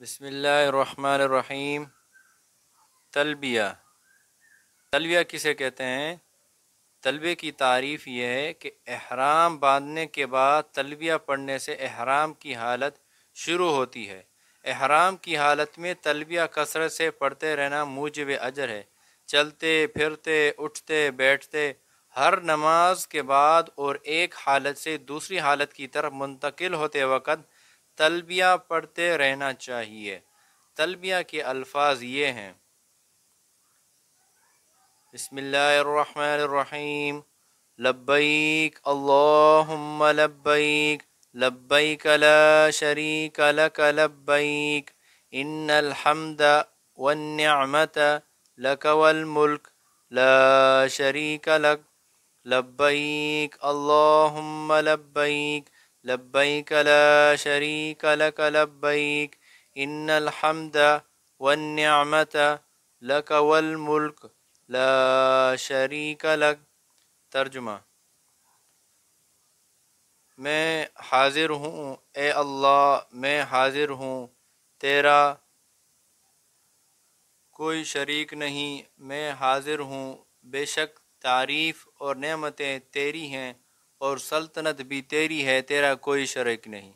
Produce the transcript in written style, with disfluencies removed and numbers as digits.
بسم اللہ الرحمن الرحیم۔ تلبیہ کسے کہتے ہیں؟ تلبیہ کی تعریف یہ ہے کہ احرام باندھنے کے بعد تلبیہ پڑھنے سے احرام کی حالت شروع ہوتی ہے۔ احرام کی حالت میں تلبیہ کثرت سے پڑھتے رہنا موجب اجر ہے۔ چلتے پھرتے اٹھتے بیٹھتے ہر نماز کے بعد اور ایک حالت سے دوسری حالت کی طرف منتقل ہوتے وقت تلبیہ پڑھتے رہنا چاہیے۔ تلبیہ کے الفاظ یہ ہیں: بسم اللہ الرحمن الرحیم، لبیک اللہم لبیک، لبیک لا شریک لک لبیک، ان الحمد والنعمت لک والملک لا شریک لک، لبیک اللہم لبیک، لبیک لا شریک لک لبیک، ان الحمد والنعمت لک والملک لا شریک لک۔ ترجمہ: میں حاضر ہوں اے اللہ، میں حاضر ہوں، تیرا کوئی شریک نہیں، میں حاضر ہوں، بے شک تعریف اور نعمتیں تیری ہیں اور سلطنت بھی تیری ہے، تیرا کوئی شریک نہیں۔